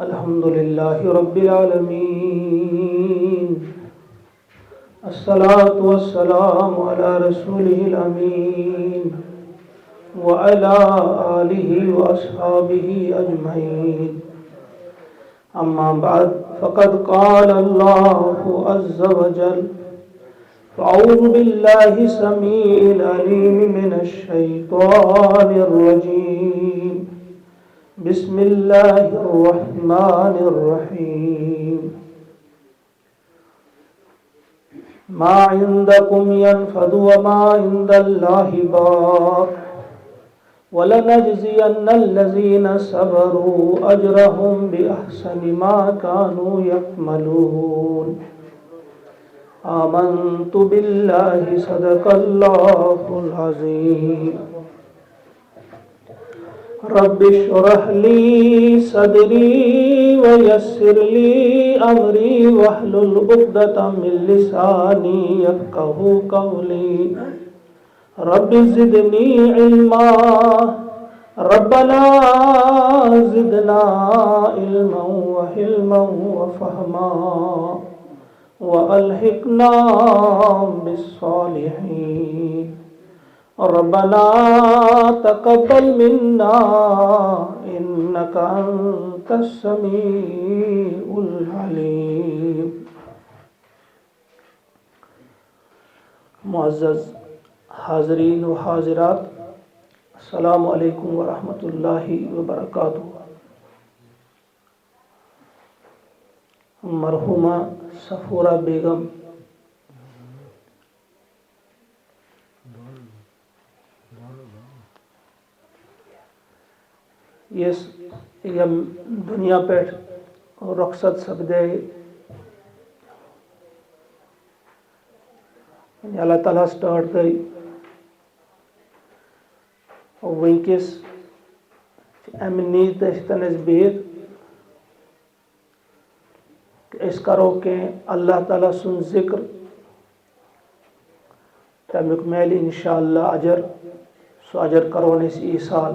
الحمد لله رب العالمين. الصلاة والسلام على رسوله الأمين وعلى آله وأصحابه أجمعين. أما بعد فقد قال الله عز وجل: فأعوذ بالله السميع العليم من الشيطان الرجيم. بسم الله الرحمن الرحيم. ما عندكم ينفد وما عند الله باق ولنجزين الذين صبروا أجرهم بأحسن ما كانوا يعملون. آمنت بالله صدق الله العظيم. رب اشرح لي صدري ويسر لي أمري واحلل عقدة من لساني يفقهوا قولي. رب زدني علما ربنا زدنا علما وحلما وفهما وألحقنا بالصالحين. ربنا تقبل منا إنك أنت السميع العليم. معزز حاضرین و حاضرات، السلام علیکم ورحمۃ اللہ وبرکاتہ. مرحومہ صفورہ بیگم یس یم دنیا پہ رخصت سپدے، اللہ تعالیٰ سٹارٹ گئی ونکس امہ نیز دستن اس بہت کہ اس کرو کہ اللہ تعالیٰ سن ذکر تمیک میل انشاءاللہ اجر، سو اجر کرون اس ایصال،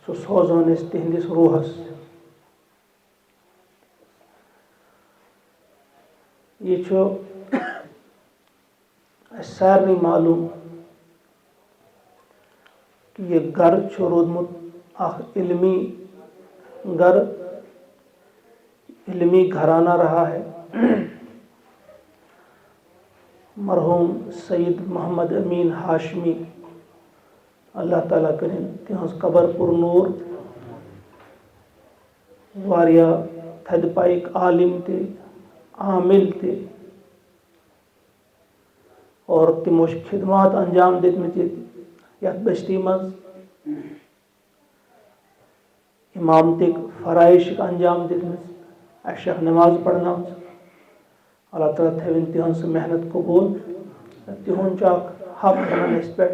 سو سوزون اس تہندس روحس. یہ سارے معلوم کہ یہ گھر رودمت اخ علمی گھر، علمی گھرانہ رہا ہے. مرحوم سید محمد امین ہاشمی، اللہ تعالیٰ کرن تہذ قبر پر نور، واریا تھد پائک عالم تے عامل تے، اور تموش خدمات انجام دیت یت بستی مز امامتک فرائش انجام دیت اشک نماز پڑھنا. اللہ تعالیٰ تھوین تہن سہ محنت قبول، تہن چاک حق بنان اس پہ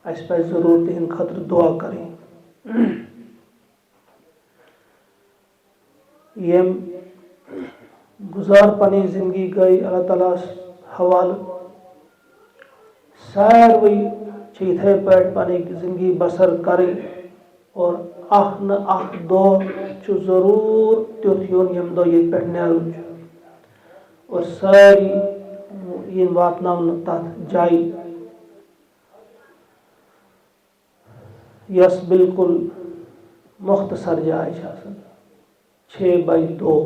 اس پہ ضرور تہند خطر دعا کریں. یم گزار پنی زندگی گئی اللہ تعالیٰ حوالہ، ساروی اتھے پہ پنی زندگی بسر کریں، اور اخ نہ اخ دہ ضرور تیتھ یون یم دہ یہ پہ نیرن، اور ساری یہ واتن تر جائیں یس بالکل مختصر جائے 6/2.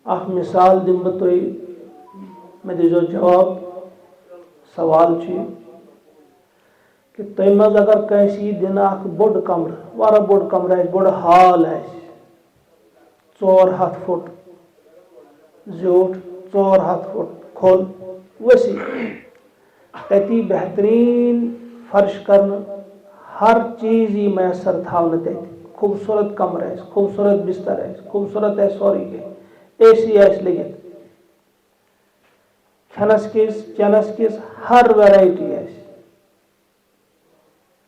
اخ مثال دم بہ تھی، میں دیزو جواب. سوال کہ تم مز اگر کنسی دن اخ بوڑ کمر، وارہ بوڑ کمر آس، بوڑ حال آس، 400 فٹ زیوٹ، 400 فٹ کھول وسیع، تتی بہترین فرش کرنا، ہر چیز یہ میسر تھاؤن تت، خوبصورت کمر آس، خوبصورت بستر آس، خوبصورت آس سوری کینٛہہ، AC آس لگت، کھنس کس چنس کس ہر ویرائٹی آس،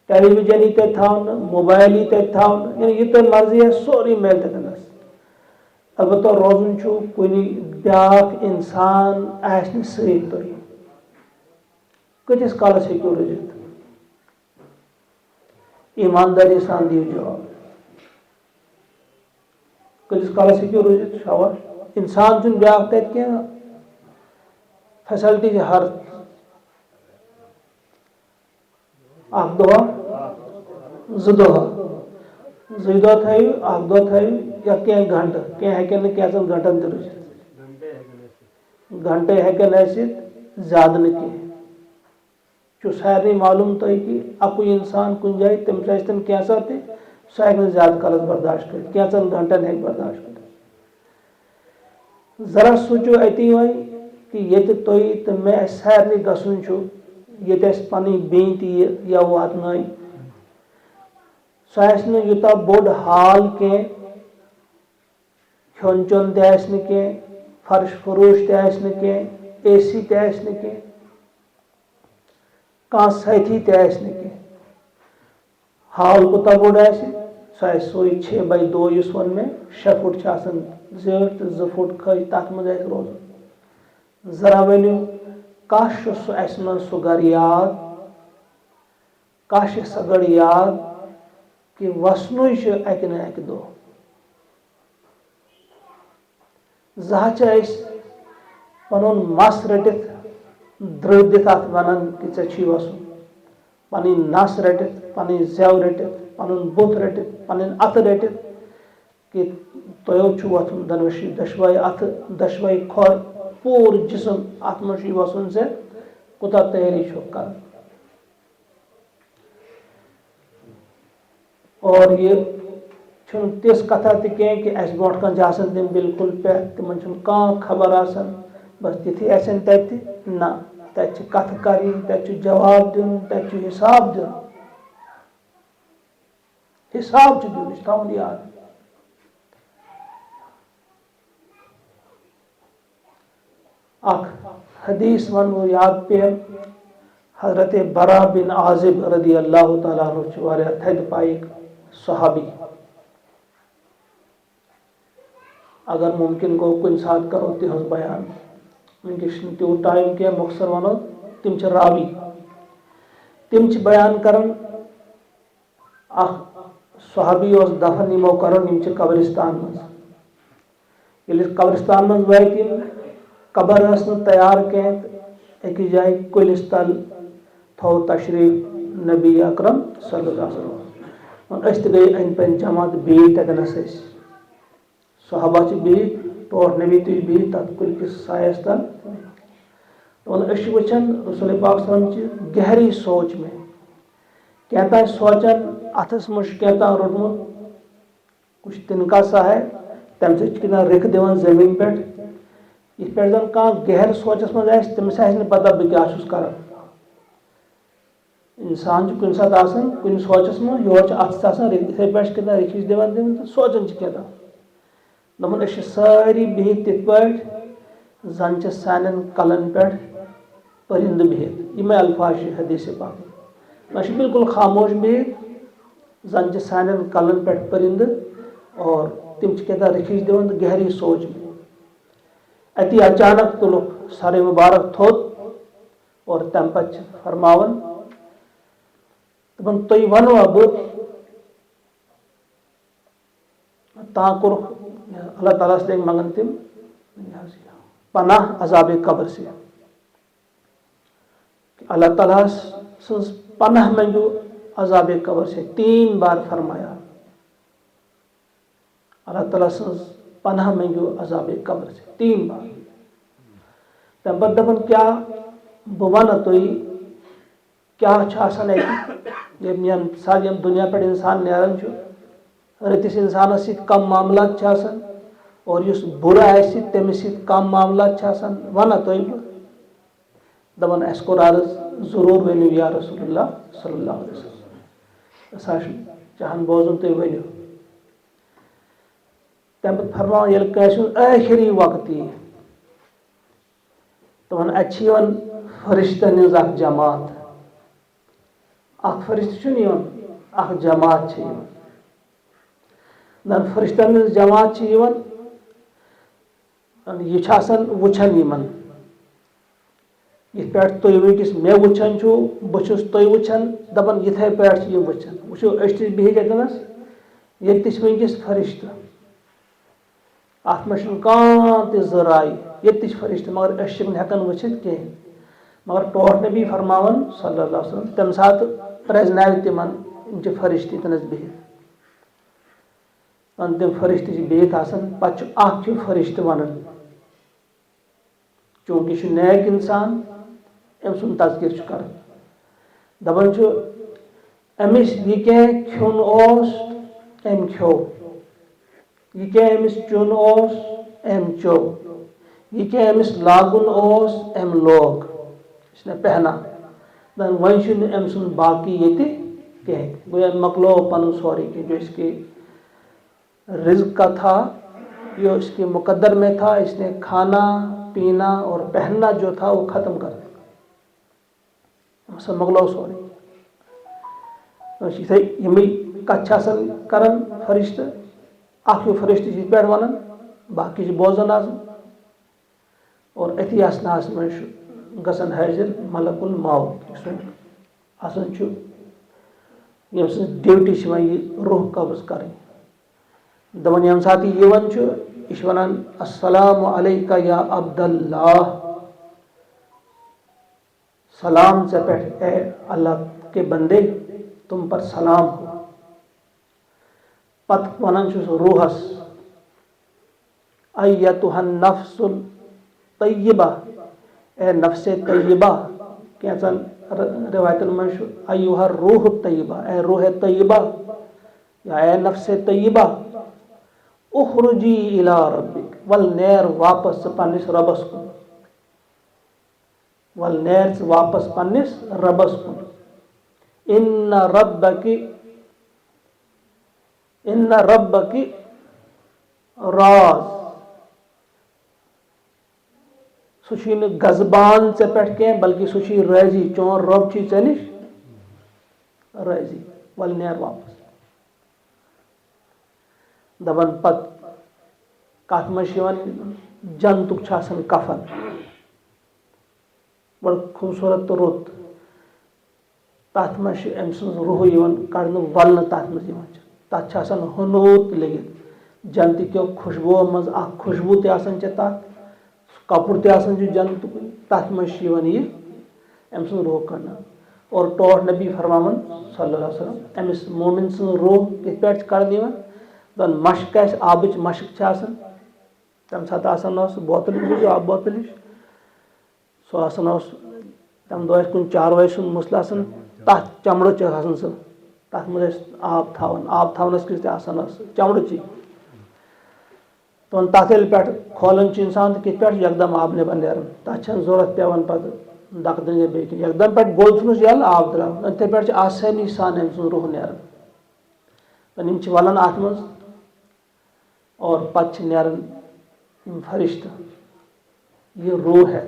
ٹیلی ویژن یہ تتہِ تھاؤن، موبائل یہ تتہِ تھاؤن، یعنی یہ تۄہہِ مرضی آسہِ سورُے میلہِ تتٮ۪نس. البتہ روزُن چھُ کُنہِ بیٛاکھ اِنسان آسہِ نہٕ سۭتۍ تۄہہِ، کۭتِس کالس ہیٚکِو روٗزِتھ؟ ایمانداری سان دِیِو جواب. کتس کالس ہیٚکِو روٗزِتھ شاباش اِنسان چھُنہٕ بیٛاکھ تَتہِ کینٛہہ فیسلٹی چھِ ہر اکھ دۄہ زٕ دۄہ تھٲیِو اکھ دۄہ تھٲیِو یا کینٛہہ گھنٹہٕ کینٛہہ ہیٚکن نہٕ کینٛژن گھنٹن تہِ روٗزِتھ گھنٹے ہیٚکن ٲسِتھ زیادٕ نہٕ کینٛہہ چھُ سارنٕے معلوٗم تۄہہِ کہِ اَکُے اِنسان کُنہِ جایہِ تٔمِس ٲسۍتن کینٛژھا تہِ سُہ ہیٚکہِ نہٕ زیادٕ کالس برداشت کٔرِتھ کینٛژن گھنٹن ہیٚکہِ برداشت کٔرِتھ ذرا سوٗنٛچِو أتی وۄنۍ کہِ ییٚتہِ تُہۍ تہٕ مےٚ اَسہِ سارنٕے گژھُن چھُ ییٚتہِ اَسہِ پنٕنۍ بیٚنہِ تہِ یہِ یا واتنٲے سُہ آسہِ نہٕ یوٗتاہ بوٚڑ ہال کینٛہہ کھیوٚن چیوٚن تہِ آسہِ نہٕ کینٛہہ فرش فروش تہِ آسہِ نہٕ کینٛہہ اے سی تہِ آسہِ نہٕ کینٛہہ کانٛہہ سٲتھی تہِ آسہِ نہٕ کینٛہہ ہال کوٗتاہ بوٚڑ آسہِ سُہ آسہِ سُے 6x2 یُس ووٚن مےٚ 6 فُٹ چھِ آسان زیٖٹھ تہٕ 2 فُٹ کھٔج تَتھ منٛز آسہِ روزُن ذرا ؤنِو کانٛہہ چھُ سُہ اَسہِ منٛز سُہ گرٕ یاد کانٛہہ چھِ سۄ گرٕ یاد کہِ وسنُے چھُ اَکہِ نہٕ اَکہِ دۄہ زانٛہہ چھِ أسۍ پنُن مس رٔٹِتھ درٛہ دِتھ اَتھ وَنان کہِ ژےٚ چھُے وَسُن پنٕنۍ نس رٔٹِتھ پنٕنۍ زٮ۪و رٔٹِتھ پنُن بُتھ رٔٹِتھ پنٕنۍ اَتھٕ رٔٹِتھ کہِ تۄہو چھُ وۄتھُن دۄشوَے اَتھٕ دۄشوَے کھۄر پوٗرٕ جسم اَتھ منٛز چھُے وَسُن ژےٚ کوٗتاہ تیٲری چھُکھ کَرٕنۍ اور یہِ چھُنہٕ تِژھ کَتھا تہِ کینٛہہ کہِ اَسہِ برونٛٹھ کَنۍ چھِ آسان تِم بِلکُل پٮ۪ٹھ تِمن چھُنہٕ کانٛہہ خبر آسان بس تِتھی آسن تَتہِ نہ تَتہِ چھِ کَتھٕ کَرٕنۍ تَتہِ چھُ جواب دیُن تَتہِ چھُ حِساب دیُن حِساب چھُ دیُن یہِ چھُ تھاوُن یاد اکھ حدیث وَنہٕ بہٕ یاد پیٚیَم حضرت برا بن عازب رضی اللہ تعالیٰ عنہ چھِ واریاہ تھدِ پایِکۍ صحابی اگر مُمکِن گوٚو کُنہِ ساتہٕ کَرو تِہنٛز بیان وٕنکٮ۪س چھُنہٕ تیوٗت ٹایم کینٛہہ مۄخصر وَنو تِم چھِ راوی تِم چھِ بیان کران اکھ صحابی اوس دفن یِمو کرُن یِم چھِ قبرستان منٛز ییٚلہِ قبرستان منٛز وٲتۍ یِم قبر ٲس نہٕ تیار کینٛہہ تہٕ أکِس جایہِ کُلِس تل تھوٚو تشریٖف نبی اکرم صلی اللہ علیہ وسلم أسۍ تہِ گٔے أنٛدۍ پٔکۍ جمع تہٕ بِہِتھ تَتٮ۪نس ٲسۍ صحابہ چھِ بِہِتھ ٹوٹھ نبی تہِ چھِ بِہِتھ تَتھ کُلۍ کِس سایَس تل دوٚپُن أسۍ چھِ وٕچھان رسول پاک صلی اللہ علیہ وسلم چھِ گہری سونٛچ مےٚ کینٛہہ تانۍ سونٛچان اَتھس منٛز چھُ کینٛہہ تانۍ روٚٹمُت کُچھ تِنکا سا ہے تَمہِ سۭتۍ چھِ کینٛہہ رِکھ دِوان زٔمیٖن پٮ۪ٹھ یِتھ پٲٹھۍ زَن کانٛہہ گہر سونٛچس منٛز آسہِ تٔمِس آسہِ نہٕ پتہ بہٕ کیٛاہ چھُس کران اِنسان چھُ کُنہِ ساتہٕ آسان کُنہِ سونٛچس منٛز یورٕ چھِ اَتھس آسان یِتھٕے پٲٹھۍ چھِ کینٛہہ رِکھِچ دِوان تہٕ سونٛچان چھِ کینٛہہ تانۍ دوٚپُن أسۍ چھِ سٲری بِہِتھ تِتھ پٲٹھۍ زن چھِ سانٮ۪ن کلن پٮ۪ٹھ پٔرِندٕ بِہِتھ یِمے الفاظ چھِ حدیث پاک أسۍ چھِ بالکل خاموش بِہِتھ زن چھِ سانٮ۪ن کلن پٮ۪ٹھ پٔرِندٕ اور تِم چھِ کینٛہہ تانۍ رِکھِچ دِوان تہٕ گہری سونٛچ اتی اچانک تُلُکھ سرے مُبارک تھوٚد اور تمہِ پتہٕ چھِ فرماوان دوٚپُن تُہۍ وَنوا بہٕ تاں کوٚرُکھ اللہ تعالیٰ ہس لٔگۍ منٛگان تِم پناہ عذابِ قبر سے اللہ تعالیٰ سٕنٛز پناہ منٛگِو عذابِ قبر سے 3 بار فرمایا اللہ تعالیٰ سٕنٛز پناہ منٛگِو عذابِ قبر سے 3 بار تمہِ پتہٕ دوٚپُن کیٛاہ بہٕ وَنہٕ تُہۍ کیٛاہ چھُ آسان اَتہِ ییٚمہِ دُنیا پٮ۪ٹھ اِنسان نیران چھُ رٔتِس اِنسانس سۭتۍ کم معاملات چھِ آسان اور یُس بُرٕ آسہِ تٔمِس سۭتۍ کم معاملات چھِ آسان وَنہ تُہۍ بہٕ دَپان اَسہِ کوٚر عرض ضروٗر ؤنِو یا رسول اللہ صلی اللہ علیہ وسلم أسۍ حظ چھِ چاہان بوزُن تُہۍ ؤنِو تمہِ پتہٕ فرماوان ییٚلہِ کٲنٛسہِ ہُنٛد ٲخری وقت یی دَپان اَتہِ چھِ یِوان فرشتن ہٕنٛز اکھ جماعت اکھ فرشتہٕ چھُنہٕ یِوان اکھ جماعت چھِ یِوان زن فرشتن ہٕنٛز جماعت چھِ یِوان یہِ چھِ آسان وٕچھان یِمن یِتھ پٲٹھۍ تُہۍ وٕنکیٚس مےٚ وٕچھان چھُو بہٕ چھُس تُہۍ وٕچھان دَپان یِتھے پٲٹھۍ چھِ یِم وٕچھان وٕچھو أسۍ تہِ چھِ بِہِتھ ییٚتٮ۪نس ییٚتہِ تہِ چھِ وٕنکیٚس فرشتہٕ ات مجھ کان تہ ذرائع یہ فرشتہ مگر اس ہیکن وچھت کہیں مگر ٹوٹھ نبی فرماون صلی اللہ علیہ وسلم تمہ سات پرزناو تمن فرشتہ تنس بہت تم فرشتہ بہت آسان پتہ اخ فرشتہ ونان چونکہ یہ نیک انسان ام سن تذکر کر دپان امس یہ کھیون ام کھو یہ امس چون ام چو یہ امس لاگن ام لوگ اس نے پہنا ون ام سن باقی یہ کہیں گویا مکلو پن سوری کہ جو اس کے رزق کا تھا جو اس کے مقدر میں تھا اس نے کھانا پینا اور پہننا جو تھا وہ ختم کر دیا مکلو سوری یمے کت کران فرشتہ اخ فرشتہ یہ پہ ونان باقی بوزان آسان اور اتھی اسناس من گژھان حاضر ملک الموت آسان یم سن ڈیوٹی یہ روح قبض کریں دپان یم سات یہ ونان السلام علیکہ یا عبد اللہ سلام ژے پہ اے اللہ کے بندے تم پر سلام ہو پتہ ونان روحس ایتھا النفس الطیبہ اے نفس طیبہ کینچن روایتن من ایھا الروح الطیبہ اے روح طیبہ یا اے نفس طیبہ اخرجی الی ربک ول نیر واپس پنس ربس کن ول نیر واپس پنس ربس کن ان ربک راز سہ غضبان ژے پہ کی بلکہ سہ راضی چون رب چھ ژے نش راضی ول نیر واپس دپان پت کت من جنتک کفن بڑ خوبصورت تو رت تر من ام سن روح کڑنے ولن تر من تک ہنوت لگت جنتکیو خوشبو مز اخ خوشبو تہ تر کپر تہ جنت تر من یہ ام سن روح کڑنا اور ٹوٹھ نبی فرماون صلی اللہ علیہ وسلم امس مومن سن روح کت پہ کڑنے دن مشک آبچ مشک تمہ سات بوتل آب بوتل سو تمہ دہ کن چاروائے سن مسل تک چمڑ سہ تک مز آب تھونس کس چمڑ تو تک پہ کھولان انسان تو کت پہ یکدم آب نبر نیران تک ضرورت پیوان پتہ دک دن یا بیٚیہِ کینٛہہ یکدم پہ گول ژھنس یل آب درٛاو اتھے پہ آسانی سان أمۍ سُنٛد روح نیران یم ولان ات مز اور پتہ نیران یم فرشتہ یہ روح ہے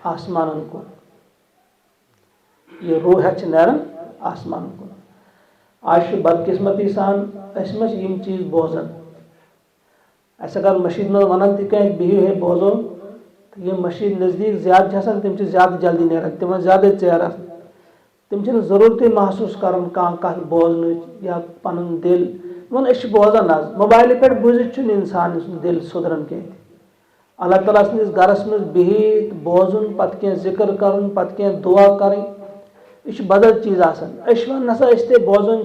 آسمان کو یہ روح ہے نیران آسمان کو آج بدقسمتی سان اس مجھ یم چیز بوزان اس اگر مشید میں ونان تہ کہ بہو ہے بوزو یہ مشید نزدیک زیادہ تم زیادہ جلدی نیران تم زیادہ ژیر تم ضرورت محسوس کران کان کت بوزن یا پن دل اس بوزان آج موبائل پہ بوزت انسان سن دل سدران کی اللہ تعالیٰ سندس گرس مز بہت بوزن پتہ کی ذکر کرن پتہ کی دعا کریں یہ بدل چیز آسان ون نسا تے بوزان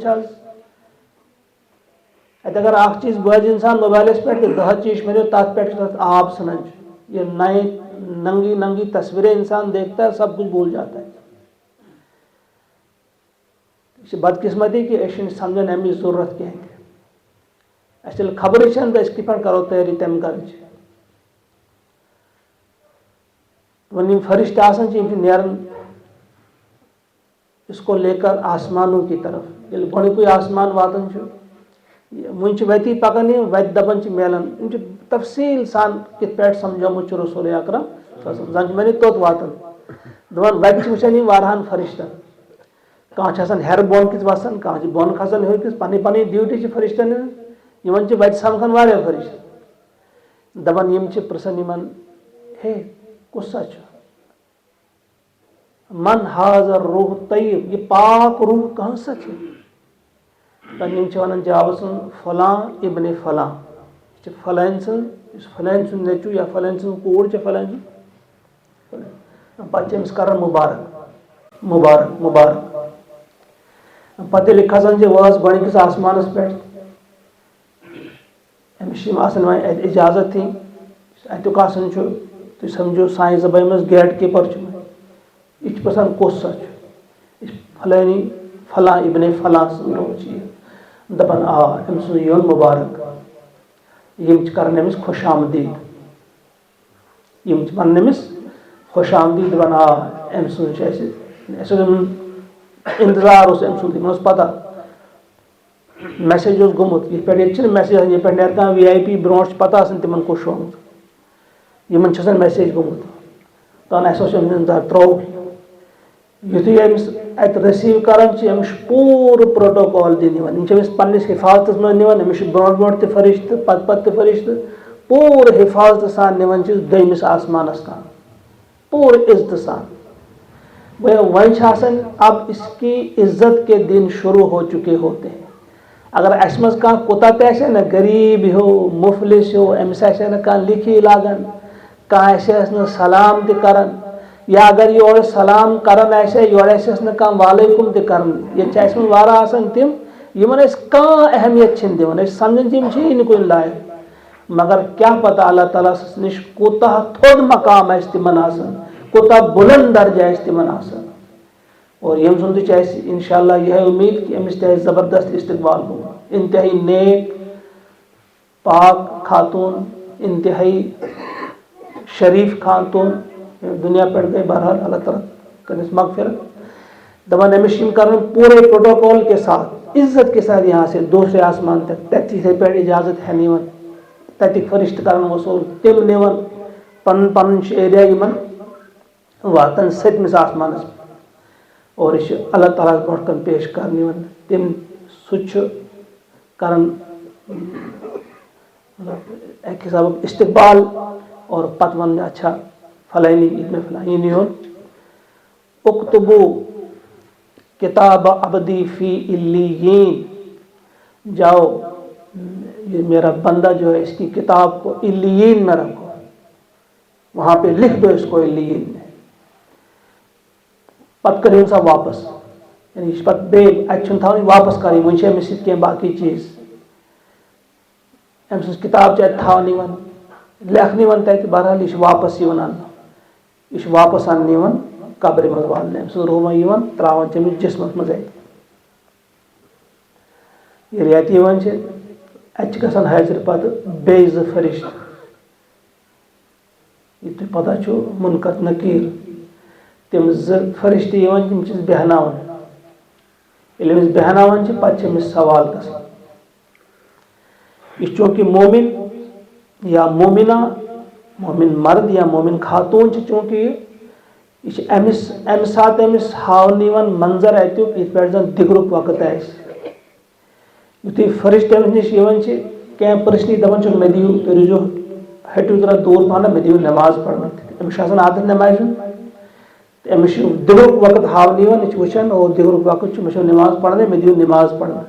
اتہ اگر اخ چیز بوز انسان موبائلس پہ 10 چیز مرو تک پہ آب ژھنان یہ نئے ننگی ننگی تصویریں انسان دیکھتا ہے سب کچھ بھول جاتا ہے یہ بدقسمتی کہ اس سمجھان امچ ضرورت کہیں اس خبر چھ تو کت پہ کرو تیاری تم کرچ ون فرشتہ آسان نیران اس کو لے کر آسمانوں کی طرف یل گوڑنکے آسمان واتان ون وتی پکان وت دپان ملان تفصیل سان کت پہ سمجھومت رسول اکرم زن میں توت واتان دپان وت وچان وارہن فرشتہ کان ہر بون کس وسان کان بون کھسان ہیور کس پنہ پنہ ڈیوٹی فرشتن وت سمکھان واریاہ فرشتہ دپان یم پرسان ہے کس سا من حاضر روح طیب یہ پاک روح کہاں سا ونان جواب سن فلاں ابن فلاں فلان سن فلان سن نیچو یا فلان سن کوڑ فلان پتہ أمس کران مبارک مبارک مبارک پتہ ییٚلہِ کھسان واز گۄڈنِکِس آسمانس پٮ۪ٹھ أمِس چھِ یِم آسان وۄنۍ اَتہِ اِجازت دِنۍ اَتیُک آسان چھُ تُہۍ سمجھو سانہِ زبانہِ منٛز گیٹ کیٖپر چھُ یہِ چھُ پرٛژھان کُس سا چھُ یہِ چھُ فلٲنی فلاں ابن فلاں سُنٛد روٗد چھُ یہِ دپان آ أمۍ سُنٛد یُن مُبارک یِم چھِ کران أمِس خۄش آمدیٖد یِم چھِ ونان أمِس خۄش آمدیٖد دپان آ أمۍ سُنٛد چھُ اَسہِ اوس اِنتظار اوس أمۍ سُنٛد یِمن اوس پتہ میسیج اوس گوٚمُت یِتھ پٲٹھۍ ییٚتہِ چھِنہٕ میسیج آسان ییٚتہِ پٮ۪ٹھ نیرِ کانٛہہ وی آی پی برونٛٹھ چھِ پتہ آسان تِمن کُس چھُ آمُت یِمن چھِ آسان میسیج گوٚمُت دپان اَسہِ اوس أمِس اِنتظار ترٛووُکھ یُتھُے أمِس اَتہِ رٔسیٖو کران چھِ أمِس چھُ پوٗرٕ پروٹوکال دِنہٕ یِوان یِم چھِ أمِس پننِس حِفاظتس منٛز نِوان أمِس چھُ برونٛٹھ برونٛٹھ تہِ فرشتہٕ پتہٕ تہِ فرشتہٕ پوٗرٕ حِفاظتہٕ سان نِوان چھِس دوٚیمِس آسمانس تام پوٗرٕ عزتہٕ سان وۄنۍ چھِ آسان اب اس کی عزت کے دن شروع ہو چکے ہوتے ہیں اگر اَسہِ منٛز کانٛہہ کوٗتاہ تہِ آسہِ نہ غریٖب ہیوٗ مُفلِس ہیوٗ أمِس آسہِ نہٕ کانٛہہ لیکھی لاگان کانٛہہ آسٮ۪س نہٕ سلام تہِ کران یا اگر یورٕ سلام کران آسہِ ہا یورٕ آسٮ۪س نہٕ کانٛہہ وعلیکُم تہِ کران ییٚتہِ چھِ اَسہِ منٛز واریاہ آسان تِم یِمن أسۍ کانٛہہ اہمیت چھِنہٕ دِوان أسۍ سمجھان چھِ یِم چھِ نہٕ کُنہِ لایق مگر کیٛاہ پتہ اللہ تعالیٰ سَس نِش کوٗتاہ تھوٚد مقام آسہِ تِمن آسان کوٗتاہ بُلند درجہٕ آسہِ تِمن آسان اور ییٚمہِ سُنٛد تہِ چھِ اَسہِ اِنشاء اللہ یِہے اُمید کہِ أمِس تہِ آسہِ زبردست استقبال گوٚمُت انتہٲیی نیک پاک خاتوٗن انتہٲیی شریف خاتوٗن دُنیا پٮ۪ٹھ گٔے بہرحال اللہ تعالیٰ کٔرنَس مغفرت دپان أمِس چھِ یِم کران پوٗرے پروٹوکال کے ساتھ عزت کے ساتھ یہاں سے دوسرے آسمان تک تتہِ یِتھے پٲٹھۍ اجازت ہٮ۪نہٕ یِوان تتِکۍ فرشتہٕ کران وصوٗل تِم نِوان پنُن پنُن چھُ ایریا یِمن واتان 7مِس آسمانس پٮ۪ٹھ اور یہِ چھُ اللہ تعالیٰ ہس برونٛٹھ کن پیش کرنہٕ یِوان تِم سُہ تہِ چھُ کران اکہِ حسابُک استقبال اور پتہٕ ونان اچھا فلٲنی ابن فلانی یُن اکتبو کتاب ابدی فی علیین جاؤ یہ میرا بندہ جو ہے اس کی کتاب کو علیین میں رکھو وہاں پہ لکھ دو اس کو علیین میں پتہٕ کٔرِو سا واپس یعنی یہِ چھِ پتہٕ بیٚیہِ اَتہِ چھُنہٕ تھاوٕنۍ واپس کَرٕنۍ وۄنۍ چھِ أمِس سۭتۍ کینٛہہ باقٕے چیٖز أمۍ سٕنٛز کِتاب چھِ اَتہِ تھاونہٕ یِوان لیکھنہٕ یِوان تَتہِ بہرحال یہِ چھِ واپس یِوان اَننہٕ یہِ چھُ واپس اَننہٕ یِوان قبرِ منٛز والنہٕ أمۍ سٕنٛز روح یِوان ترٛاوان چھِ أمِس جِسمَس منٛز اَتہِ ییٚلہِ اَتہِ یِوان چھِ اَتہِ چھِ گژھان حٲضِر پتہٕ بیٚیہِ 2 فرشتہٕ یہِ تۄہہِ پتہ چھُ مُنکر نقیٖر تِم 2 فرشتہٕ یِوان تِم چھِس بیٚہناوان ییٚلہِ أمِس بیٚہناوان چھِ پتہٕ چھِ أمِس سوال گژھان یہِ چوٗنٛکہِ مومِن یا مومِنا مومِن مرد یا مومِن خاتوٗن چھِ چوٗنٛکہِ یہِ چھِ اَمہِ ساتہٕ أمِس ہاونہٕ یِوان منظر اَتیُک یِتھ پٲٹھۍ زن دِگرُک وقت آسہِ یُتھُے فرشتہٕ أمِس نِش یِوان چھِ کینٛہہ پرٛژھنی دپان چھُکھ مےٚ دِیِو تُہۍ روٗزِو ہٹِو تھوڑا دوٗر پہنتھ مےٚ دِیِو نٮ۪ماز پرنہٕ أمِس چھُ آسان عادت نٮ۪مازِ ہُنٛد تہٕ أمِس چھُ دِگرُک وقت ہاونہٕ یِوان یہِ چھُ وٕچھان اور دِگرُک وقت چھُ مےٚ چھو نٮ۪ماز پرنٕے مےٚ دِیِو نٮ۪ماز پرنہٕ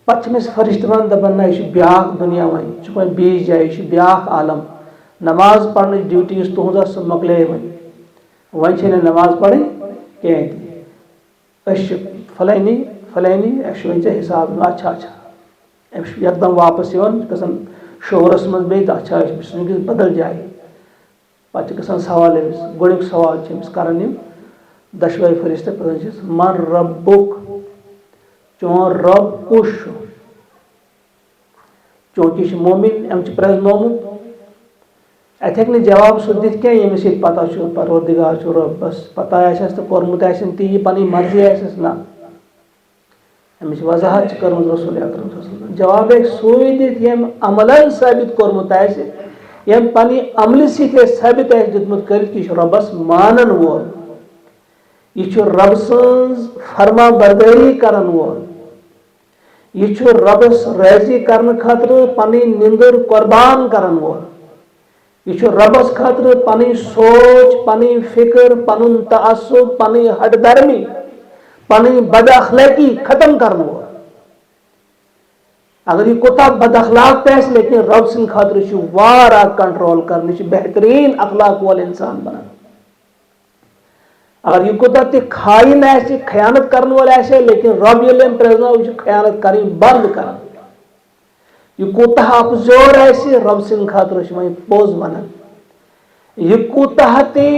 پتہٕ چھِ أمِس فرشتہٕ ونان دپان نہ یہِ چھُ بیٛاکھ دُنیا وۄنۍ یہِ چھُ وۄنۍ بیٚیِس جایہِ یہِ چھُ بیٛاکھ عالم نٮ۪ماز پرنٕچ ڈیوٗٹی یُس تُہنٛز ٲس سۄ مۄکلے وۄنۍ چھے نہٕ نٮ۪ماز پرٕنۍ کینٛہہ تہِ أسۍ چھِ فلٲنی اَسہِ چھُ وۄنۍ ژےٚ حِساب دِیُن اچھا اچھا أمِس چھُ یکدم واپس یِوان گژھان شعورس منٛز بیٚیہِ تہٕ اچھا أسۍ چھِ وٕنکیٚس بدل جایہِ پتہٕ چھِ گژھان سوال أمِس گۄڈٕنیُک سوال چھِ أمِس کران یِم 2 فرشتہٕ پرٛژھان چھِس من ربُک چون رب کُس چھُ چوٗنٛکہِ یہِ چھُ مومِن أمۍ چھُ پرٛزنومُت اَتہِ ہیٚکہِ نہٕ جواب سُہ دِتھ کینٛہہ ییٚمِس ییٚتہِ پتہ چھُ پروردِگار چھُ رۄب بس پتہ آسٮ۪س تہٕ کوٚرمُت آسٮ۪ن تی یہِ پنٕنۍ مرضی آسٮ۪س نہ أمِس وضاحت چھِ کٔرمٕژ رسول اکرم صلی اللہ علیہ وسلم جواب ہیٚکہِ سُے دِتھ ییٚمۍ عملن ثٲبت کوٚرمُت آسہِ ییٚمۍ پننہِ عملہٕ سۭتۍ اَسہِ ثٲبت آسہِ دیُتمُت کٔرِتھ کہِ یہِ چھُ رۄبس مانن وول یہِ چھُ رۄبہٕ سٕنٛز فرما بردٲری کرن وول یہِ چھُ رۄبس رٲضی کرنہٕ خٲطرٕ پنٕنۍ نِندٕر قۄربان کرن وول یہِ چھُ رۄبس خٲطرٕ پنٕنۍ سونٛچ پنٕنۍ فِکر پنُن تعصب پنٕنۍ ہٹہٕ دھرمی پنٕنۍ بد اخلٲقی ختم کرن وول اگر یہ کوتا بد اخلاق تہ لیکن رب سن خاطر وارا کنٹرول کرنے بہترین اخلاق وول انسان بنان. اگر یہ کوتا تہ خائن آسہ خیانت کرنے وول آسہ لیکن رب ییٚلہِ أمۍ پرزناو یہ خیانت کریں بند کران. یہ کوتاہ اپزور آسہ رب سن خاطر وۄنۍ پوٚز ونان. یہ کوتاہ تہ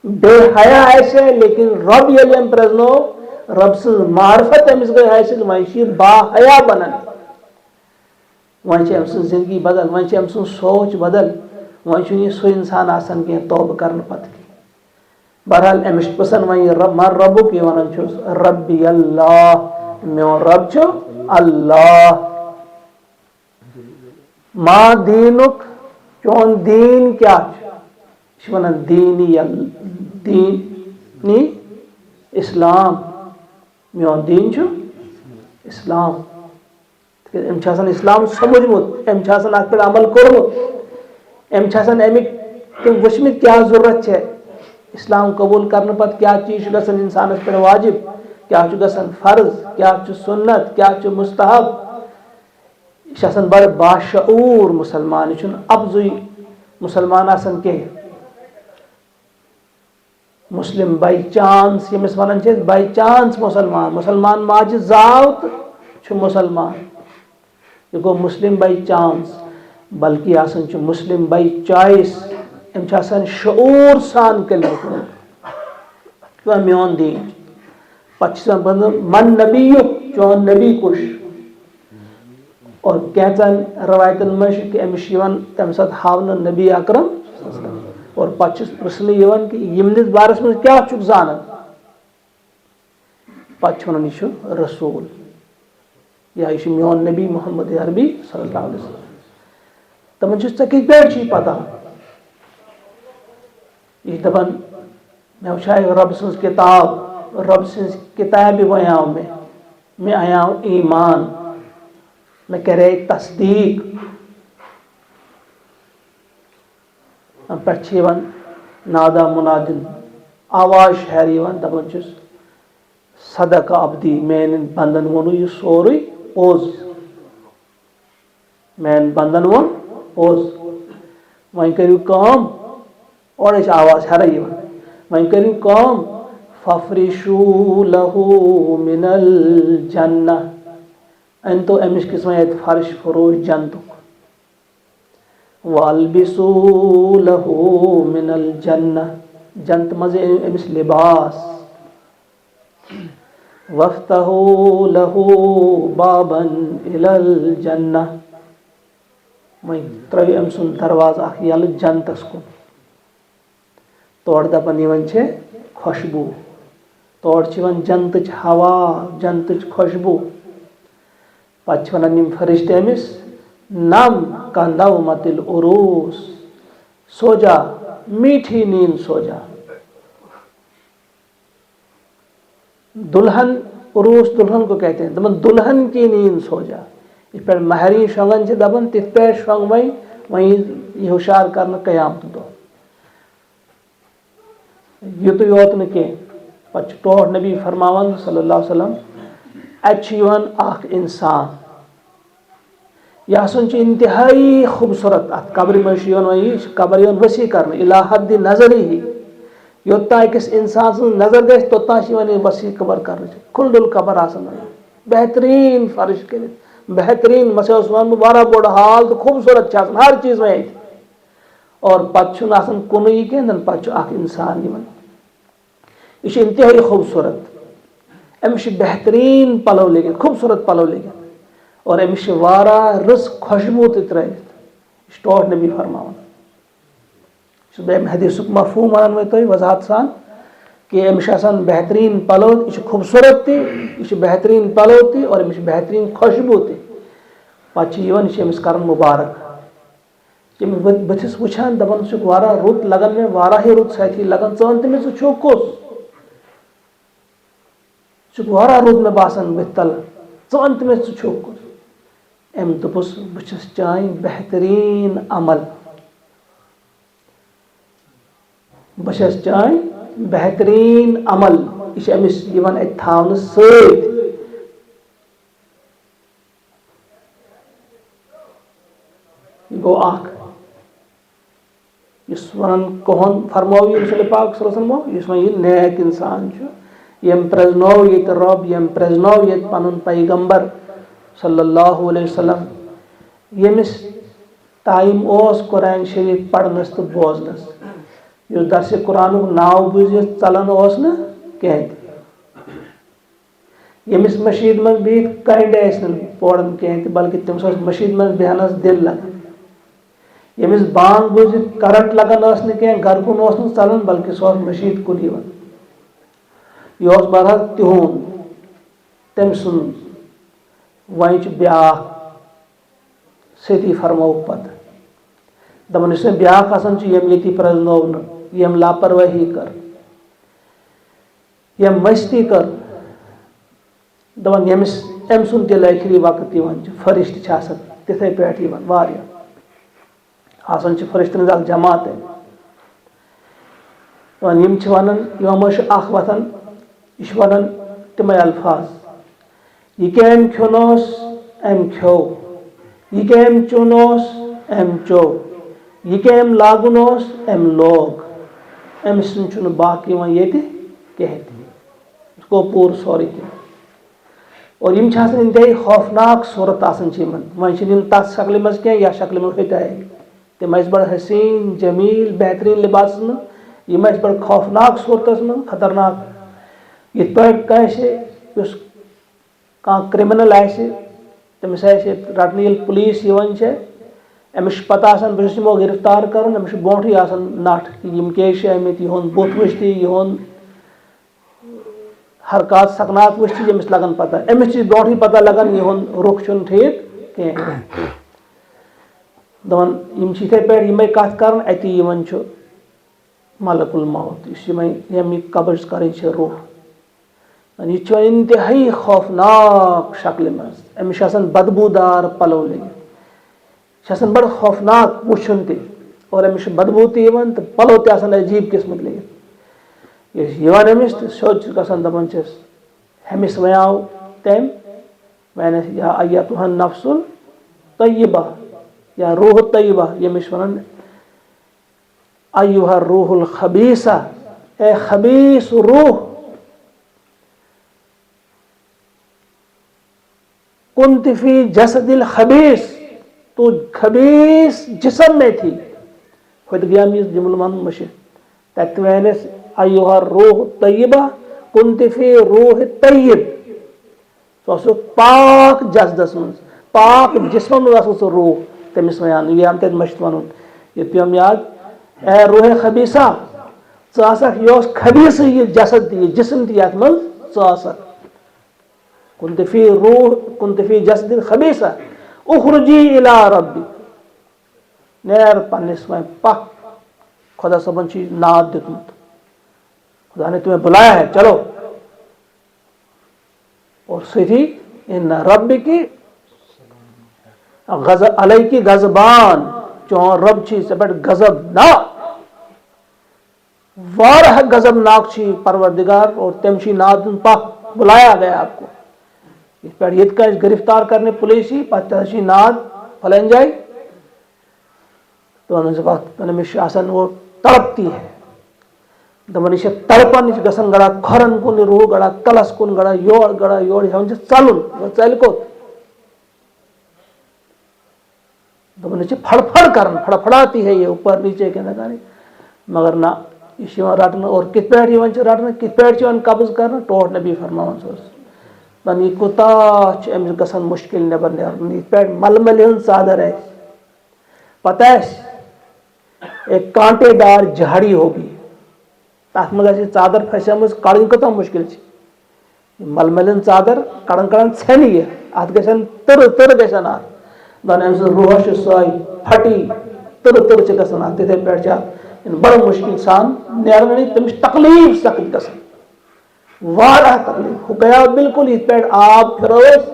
بے حیا آسہ لیکن رب ییٚلہِ أمۍ پرزناو رب سن معرفت أمس گئی حاصل وۄنۍ با حیا بنان. وۄنۍ أمۍ سن زندگی بدل وۄنۍ أمۍ سن سوچ بدل وۄنۍ چھُنہٕ یہِ سُہ انسان آسان کینٛہہ توبہ کرنہٕ پتہٕ. بہرحال أمس پسند وۄنۍ مر ربُک یہِ ونان چھُس ربی اللہ میون رب چھُ اللہ. ما دینُک چون دین کیا چھُ ونان دینی دینی اسلام میون دین چھُ اسلام. أمۍ چھُ آسان اسلام سمجھمُت أمۍ چھُ آسان اتھ پٮ۪ٹھ عمل کوٚرمُت أمۍ چھُ آسان امیِکۍ تِم وٕچھمٕتۍ کیٛاہ ضروٗرت چھےٚ اسلام قبول کرنہٕ پتہٕ کیٛاہ چیٖز چھُ گژھان انسانس پٮ۪ٹھ واجب کیٛاہ چھُ گژھان فرض کیٛاہ چھُ سنت کیٛاہ چھُ مستحب. یہِ چھُ آسان بڑٕ باشعوٗر مسلمان یہِ چھُنہٕ افضٕے مسلمان آسان کینٛہہ. مسلم بائی چانس ییٚمِس ونان چھِ أسۍ بائی چانس مسلمان ماجہِ زاو تہٕ چھُ مسلمان. یہِ گوٚو مسلم بائی چانس بلکہ آسان چھُ مسلم بائی چوائس. أمۍ چھُ آسان شعوٗر سان کٔلمہٕ میون دین پتہٕ چھُ آسان من نبیُک چون نبی کُس. اور کینٛژن روایتن منٛز چھُ کہ أمِس چھُ یِوان تمہِ ساتہٕ ہاونہٕ نبی اکرم اور پتہٕ چھُس پرژھنہٕ یِوان کہ یِہنٛدِس بارس منٛز کیٛاہ چھُکھ زانان پتہٕ چھُ ونان یہِ چھُ رسوٗل یا یہِ چھُ میون نبی محمد عربی صلی اللہ علیہ وسلم. تمن چھُس ژےٚ کِتھ پٲٹھۍ چھُے پتہ یہ دپان مےٚ وٕچھاے رب سٕنٛز کِتاب رب سٕنٛز کِتابہِ وَنیٛاو مےٚ اَنیٛاو ایٖمان مےٚ کَرے تصدیٖق. پٮ۪ٹھٕ چھِ یِوان نادا مُنادِن آواز شہر یِوان دپان چھُس صدق عبدی میانٮ۪ن بنٛدن ووٚنُے یہِ سورُے پوٚز میانٮ۪ن بنٛدن ووٚن پوٚز. وۄنۍ کٔرِو کٲم اورے چھِ آواز ہیرے یِوان وۄنۍ کٔرِو کٲم ففرشوٗ لہوٗ مِن الجنہ أنۍتو أمِس کِس وۄنۍ اَتہِ فرش فروش جنتُک. والبسوٗ لہوٗ مِن الجنہ جنتہٕ منٛزٕ أنِو أمِس لِباس. وفتحوٗ لہوٗ بابن اِلى الجنہ وۄنۍ ترٲیِو أمۍ سُنٛد دروازٕ اکھ یَلہٕ جنتس کُن. تورٕ دپان یِوان چھِ خوشبوٗ تورٕ چھِ یِوان جنتٕچ ہوا جنتٕچ خوشبوٗ. پتہٕ چھِ ونان یِم فرشتہٕ أمِس نم کا نومۃ العروس سو جا میٹھی نیند سو جا. دلہن عروس دلہن کو کہتے ہیں دپان دلہن کی نیند سو جا. یِتھ پٲٹھۍ مہرِنۍ شۄنٛگان چھِ دپان تِتھ پٲٹھۍ شۄنٛگ وۄنۍ یہِ ہُشار کرنہٕ قیامتہٕ دۄہ. یُتُے یوت نہٕ کینٛہہ پتہٕ چھُ ٹوٹھ نبی فرماوان صلی اللہ علیہ وسلم اتہِ چھُ یِوان اکھ انسان یہِ ہسا چھُ انتہٲیی خوٗبصوٗرت اتھ قبرِ منٛز چھُ یِوان وۄنۍ یہِ چھِ قبر یِوان ؤسیع کرنہٕ اِلی حدِ نظرِہی یوٚتام أکِس انسان سٕنٛز نظر گژھِ توٚتام چھِ یِوان یہِ ؤسیع قبر کرنہٕ کھُلڈُل قبر آسان بہتریٖن فرش کٔرِتھ بہتریٖن مسا اوس وَنہٕ بہٕ واریاہ بوٚڑ ہال تہٕ خوٗبصوٗرت چھِ آسان ہر چیٖز وۄنۍ اَتہِ. اور پتہٕ چھُنہٕ آسان کُنُے کینٛہہ پتہٕ چھُ اکھ انسان یِوان یہِ چھُ انتہٲیی خوٗبصوٗرت. أمِس چھِ بہتریٖن پلو لٲگِتھ خوٗبصوٗرت پلو لٲگِتھ اور أمِس چھِ واریاہ رٕژ خوشبوٗ تہِ ترٲوِتھ. یہِ چھُ ٹوٹھ نبی فرماوان. چھُس بہٕ اَمہِ حدیثُک مفہوٗم وَنان وۄنۍ تۄہہِ وضاحت سان کہ أمِس چھِ آسان بہتریٖن پلو یہِ چھُ خوٗبصوٗرت تہِ یہِ چھُ بہتریٖن پلو تہِ اور أمِس چھِ بہتریٖن خوشبوٗ تہِ. پتہٕ چھِ یِوان یہِ چھِ أمِس کران مُبارک یہِ أمِس بٕتھِس وٕچھان دپان ژٕ چھُکھ واریاہ رُت لگان مےٚ واریاہٕے رُت سٲتھی لگان ژٕ وَن تٔمِس ژٕ چھُکھ کُس ژٕ چھُکھ واریاہ رُت مےٚ باسان بٕتھِ تل ژٕ وَن تٔمِس ژٕ چھُکھ کُس. أمۍ دوٚپُس بہٕ چھُس چانہِ بہتریٖن عمل بہٕ چھس چانہِ بہتریٖن عمل. یہِ چھِ أمِس یِوان اَتہِ تھاونہٕ سۭتۍ یہ گو اخ اس ونان کہن فرمو یہ رسول پاک صلی اللہ علیہ وسلم اس یہ نیک انسان یم پرزنو یہ رب یم پرزنو یہ پن پیغمبر صلی اللہ علیہ وسلم یمس ٹائم اوس قرآن شریف پڑھنس تو بوزنس اس درس قرآن ناو بوزت ژلان اوس نا کہیں یمس مشید من بہت کنڈ پورن کہیں بلکہ تمس مشید من بیہنس دل لگان یمس بانگ بوزت کرنٹ لگان کہیں گھر کن ژلان بلکہ سہ مشید کن یہ بہرحال تہند تم سن وی بیاکھ ستی فرمو پتہ دپان اس بیاکھ آسان یم یتی پرزنو یم لاپرواہی کر یم مستی کر دپان یمس ام سن دل ٲخری وقت فرشت آسان تتھے پہ آسان فرشتن اکھ جماعت دپان یم ونان یمو اخ وتھان یہ ونان تمے الفاظ یہ کہ ام کھیونوس ام کھیو یہ کہ ام چونوس ام چو یہ کہ ام لاگنوس ام لوگ ام سن چھ باقی یہ کہتے اس کو پور سوری کیا اور یم آسان انتہائی خوفناک صورت آسان ون تس شکل مز کی یا شکل میں ہتائے تم بڑ حسین جمیل بہترین لباس من یم بڑ خوفناک صورت من خطرناک یہ پہ کرمنل تمس رٹنے یل پولیس امس پتہ آسان بہت یمو گرفتار کرن امس برونٹھے آسان نٹ کہ یم کیس آمت یہ بت وچھتی یہ حرکات سکنات وچھتی یمس لگان پتہ امس برونٹھے پتہ لگان یہ رخ چھ ٹھیک کی دپان یم اتھے پہ یمے کت کران اتی ملک الموت اس یم قبض کریں روح یہ انتہائی خوفناک شکل مز امس بدبودار پلو لگت بڑ خوفناک وچھن تہ اور امس بدبو تہ تو پلو تہ عجیب قسمت لگت امس تو سیود گھان دپان ہمس ونیو تم ونس یا ایتھا النفس الطیبہ یا روح طیبہ یمس ونان ایھا الروح الخبیثہ اے خبیث روح کنت فی جسد الخبیث تو خبیث جسم میں تھی خود گیا میز جمل من مشت تت ونس ایھا الروح طیبہ کنت فی روح طیب سو پاک جسدس من پاک جسم من سو روح تمس ون یہ تت مشت ون یہ پیوم یاد اے روح خبیثہ ثک یہ خبیث یہ جسد یہ جسم تہ یت من ثک كنت في جسد خبيثة اخرجي الى ربي نیر پنس وین پک خدا صبن چیز ناد دیتمت خدا نے تمہیں بلایا ہے چلو اور سیدھی ان رب کی علیہ کی غضبان چون رب چیز سے بڑھ غضب ناک وارہ غضب ناک چی پروردگار اور تمشی ناد پک بلایا گیا آپ کو اس پر یہ گرفتار کرنے پولیسی پتہ ناد پھلن جائے تو انہیں آسان وہ تڑپتی ہے دپان یہ تڑپان یہ گھان گڑا کھرن کن روح گڑا کلس کن گڑا یور ژلن ژل کوت دپان یہ پھڑ پھڑ کرن پھڑ پھڑاتی ہے یہ اوپر نیچے کے نگانے مگر نہ یہ رٹن اور کت پہ رٹن کت پہ قبض کرنا ٹوٹ نبی فرماون یہ کوتا امس گھان مشکل نبر نیرن یہ پہ ململ ہند ژادر ہے پتہ ایک کانٹے دار جھاڑی ہوگی تک مز ژادر پھسے کڑن کوتا مشکل ململ ہند ژادر کڑن کڑن ژھن یہ ات گھن تر تر گھن ات دن ام روح سوے پھٹی تر تر گھن ات تتھے پہ بڑا مشکل سان نیرن تمس تکلیف سخت گھن وارہ تکلیف ہو گیا بالکل یہ پہ آب پھروس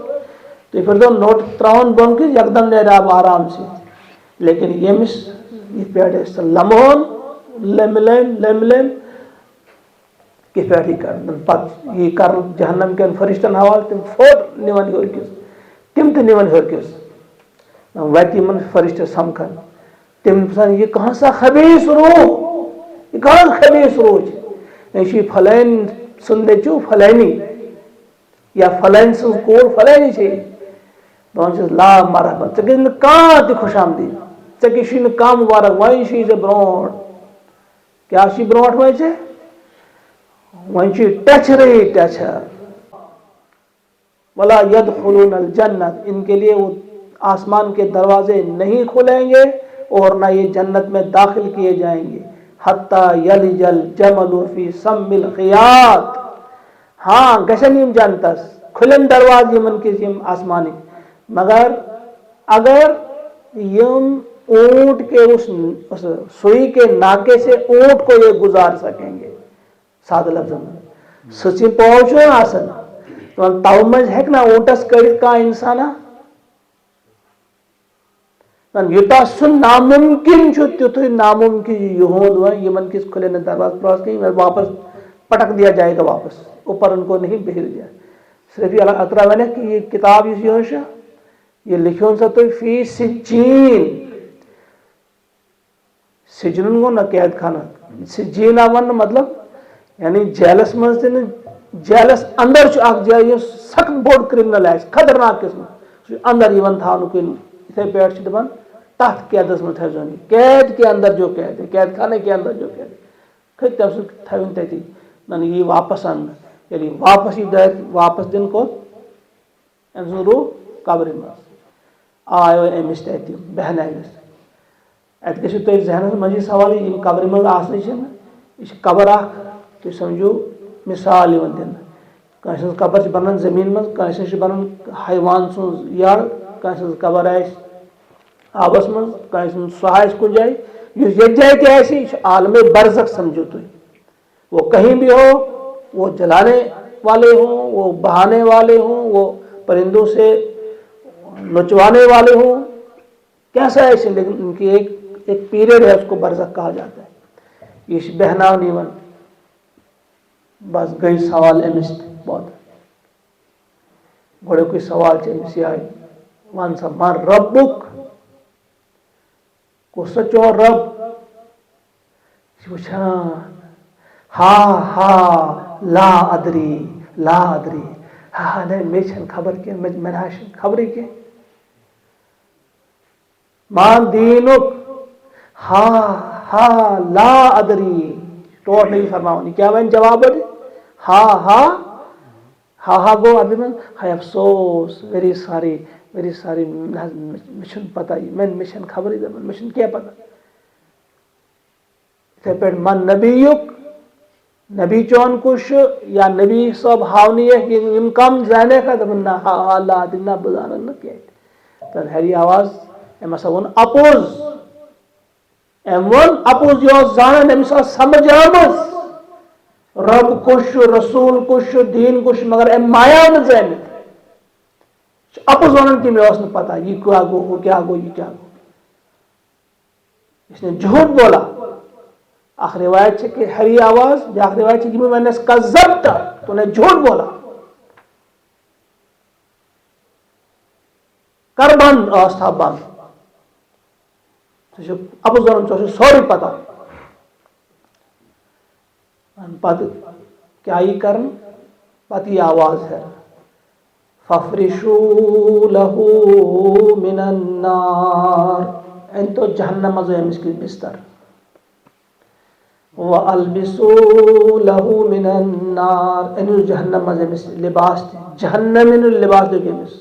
تو یہ پھر نوٹ تراؤن بن کے یکدم نیرے آب آرام سے لیکن یمس یہ پہ لمحون لم لم لم لم کہ پہ ہی کر پتہ یہ کر جہنم کن فرشتن حوالہ تم فوٹ نوان ہور کس تم تہ نوان ہور کس وتی من فرشتہ سمکھن تم یہ کہاں سا خبیث روح، یہ کہاں خبیث روح یہ فلین سن نیچو فلانی یا فلین سن کور فلانی چھ دپان چھس لا مرحبا ژے گژھِ نہٕ کانٛہہ تہِ خوش آمدید ژے گژھی نہٕ کانٛہہ مبارک وۄنۍ چھُے ژےٚ برونٛٹھ کیٛاہ چھُے برونٛٹھ وۄنۍ ژےٚ وۄنۍ چھُے ٹچرٕے ٹچر ولا يدخلون الجنت ان کے لیے وہ آسمان کے دروازے نہیں کھلیں گے اور نہ یہ جنت میں داخل کیے جائیں گے حتی یلج الجمل فی سم الخیاط ہاں گشن یم جنتس کھلن درواز یمن کس یم آسمانی مگر اگر یم اونٹ کے اس سوئی کے ناکے سے اونٹ کو یہ گزار سکیں گے سادہ لفظ میں سچی پہنچو آسن تو مز ہیکنا اونٹس کڑت کا انسان یوتہ سہ ناممکن تیتھے ناممکن یہود یمن کس کھلے نہ دروازہ پراس کہیں واپس پٹک دیا جائے گا واپس اوپر ان کو نہیں بھیج دیا صرف یہ اطرا ون کہ یہ کتاب یہ لکھون سا تو فی سجین سجن گو نہ قید خانہ سجین ون مطلب یعنی جیلس مز تہ جیلس اندر اخ جائے سخت بوڑ کرمنل خطرناک قسم اندر تھان کن اتھے پہ دپان تحت قیدس من تھو قید کے اندر جو قید ہے قید خانے کے اندر جو قید کھت تم سن تھون تتی نہ یہ واپس ان یعنی واپس یہ واپس دن کو ام سن روح قبر مز آو امس تہ بہن ات گھو تھی ذہنس مجھے سوال یہ قبر مز آسن یہ قبر اخ تھی سمجھو مثال دن کانس قبر بنان زمین مز کانس بنان حیوان سن یڑ کانس قبر آبس مز کانس سہ کن جائے اس یک جائے تہ عالم برزخ سمجھو تھی وہ کہیں بھی ہو وہ جلانے والے ہوں وہ بہانے والے ہوں وہ پرندوں سے نچوانے والے ہوں کیسا ہے لیکن ان کی ایک پیریڈ ہے اس کو برزخ کہا جاتا ہے یہ بہنا نیون بس گئی سوال امس بہت گوڑے کوئی سوال امس یہ ون سا من ربک کو سچو رب وچھان ہا لا ادری ہاں نہیں مے چھن خبر کی میں خبر کی مان دینک ہا لا ادری ٹوٹلی فرماؤں کیا ون جواب ہا گو ابھی من ہائی افسوس ویری ساری مجھے پتہ میں خبر مجھے کیا پتہ اتھے پہ من نبی چون کش یا نبی صاحب ہاونی یم کم زانے کا دپن نہ ہا لا دن بہ زانن نہ کیا ہری آواز ام ہسا ون اپوز یہ زانن امس سمجھ آمز رب کش رسول کش دین کش مگر ام مایا نا زین اپوز ونان کہ مے پتہ یہ کیا گو وہ کیا گو یہ کیا گو اس نے جھوٹ بولا اخ روایت ہے کہ ہری آواز بیاکھ روایت ہے کہ میں نے کذبت تو نے جھوٹ بولا کر بند آستھا بند اپوز ونان سوری پتہ پتہ کیا یہ کرن پتہ یہ آواز ہے فَافْرِشُوا لَهُ مِنَ النَّارِ ان تو جہنم مز امس کس بستر وَأَلْبِسُوا لَهُ مِنَ النَّارِ ان جہنم مز امس لباس جہنم ان لباس دے امس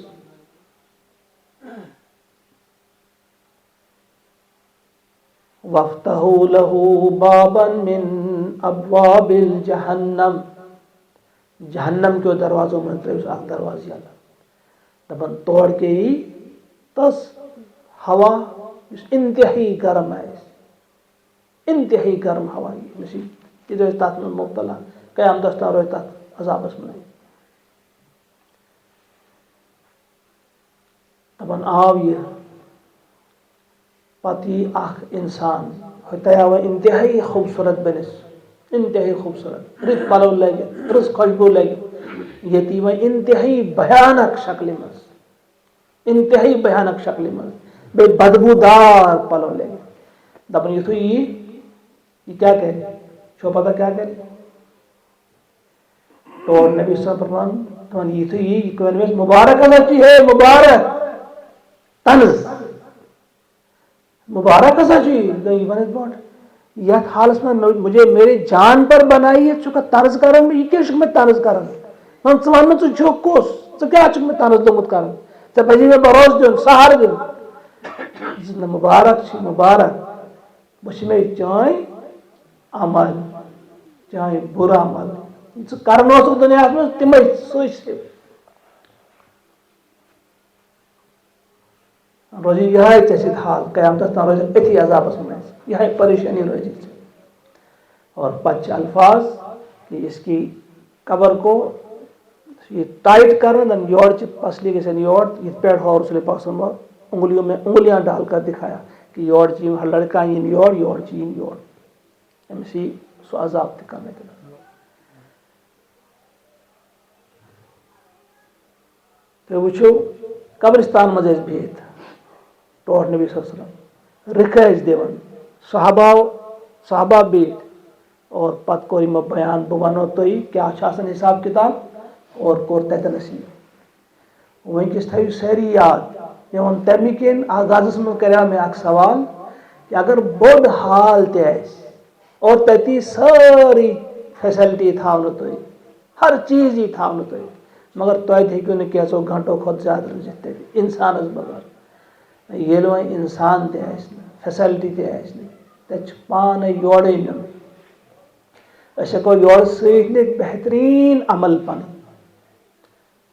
وَافْتَحُوا لَهُ بَابًا مِنْ أَبْوَابِ الْجَحَنَّمِ جہنم کے دروازوں میں اخ دروازہ دپان توڑ کے ہی تس ہوا انتہائی گرم ہے انتہائی گرم ہوا یہ روز تک میں مبتلا قیام دستان روز تک عذابس من دپان آو یہ پتہ اخ انسان ہوتا ہے وہ انتہائی خوبصورت بنس انتہائی خوبصورت رت پلو لگے رس خوشبو لگے یہ انتہائی بھیانک شکل مز انتہائی بھیانک شکل مز بے بدبودار پلو لگے دپن یتھو یہ کیا کرے چھو پتہ کیا کرے تو نبی صلی اللہ علیہ وسلم یتھو یہ مبارک ہسا ہے مبارک طنز مبارک ہسا یہ ون بوٹ یتھ حالس میں مجھے میری جان پر بنائی ہے چکا طرز کرن یہ کیا میں طرز کرن ون ژٕ ون ژٕ چھُکھ کُس ژٕ کیٛاہ چھُکھ مےٚ طرز دوٚپمُت کرن ژےٚ پزی مےٚ بروسہٕ دیُن سہارٕ دیُن مبارک چھ مبارک وٕچھ مےٚ چٲنۍ عمل چاہے برا عمل ژٕ کرن اوسُکھ دُنیاہس منٛز تِمے سُے صرف روزی یہ ژےٚ سۭتۍ حال قیامتس تام روزِ أتھی عذابس منٛز یہ پریشانی روزی ژےٚ اور پتہ الفاظ کہ اس کی قبر کو یہ ٹائٹ کرنا یور پسلی گھن یور یہ پہ ہو رسول پاک صلی اللہ علیہ وسلم انگلیوں میں انگلیاں ڈال کر دکھایا کہ یور لڑکا ین یور یور ین یور امس یہ سو عذاب تہ کرنے کے تو وچھو قبرستان مز بہت ٹوٹ نبی صلی اللہ علیہ وسلم رکھ دِوان صحابہ بہت اور پتہ کور یمو بیان بہ ونو تھی کیا حساب کتاب اور کور تتن یہ ونکس تھو ساری یاد مے وون تمہ کن آغازس من کرا مے اخ سوال کہ اگر بوڑ حال تہ اور تتی ساری فیسلٹی تھاونو تھی ہر چیز یہ تھاونو تھی مگر تہ ہیکو نہ کینژو گھنٹو کھت زیادہ روزت تتہ انسانس بغیر ییٚلہِ وۄنۍ انسان تہ آسہِ نہٕ فیسلٹی تہ آسہِ نہٕ تتہِ چھُ پانے یورے نیُن أسۍ ہیٚکو یورٕ سۭتۍ نِتھ بہتریٖن عمل پنٕنۍ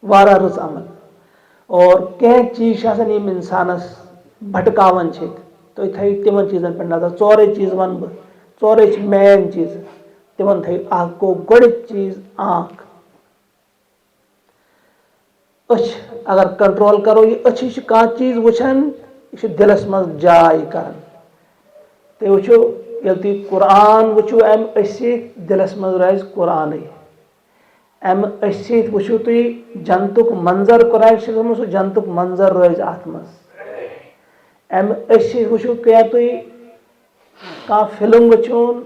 واریاہ رٕژ عمل اور کینٛہہ چیٖز چھِ آسان یِم انسانس بھٹکاوان چھِ تُہۍ تھٲیِو تِمن چیٖزن پٮ۪ٹھ نظر ژورے چیٖز ونہٕ بہٕ ژورے چھِ مین چیٖز تِمن تھٲیِو اکھ گوٚو گۄڈٕنیُک چیٖز آنکھ أچھ اگر کنٹرول کرو یہ أچھی چھِ کانٛہہ چیٖز وٕچھان یہ چھُ دلس منٛز جاے کران تُہۍ وٕچھِو ییٚلہِ تُہۍ قرآن وٕچھِو امہِ أچھ سۭتۍ دلس منٛز روزِ قرآنٕے امہِ أچھ سۭتۍ وٕچھِو تُہۍ جنتُک منظر قرآن شریٖفس منٛز سُہ جنتُک منظر روزِ اتھ منٛز امہِ أچھ سۭتۍ وٕچھِو کینٛہہ تُہۍ کانٛہہ فلم وٕچھُن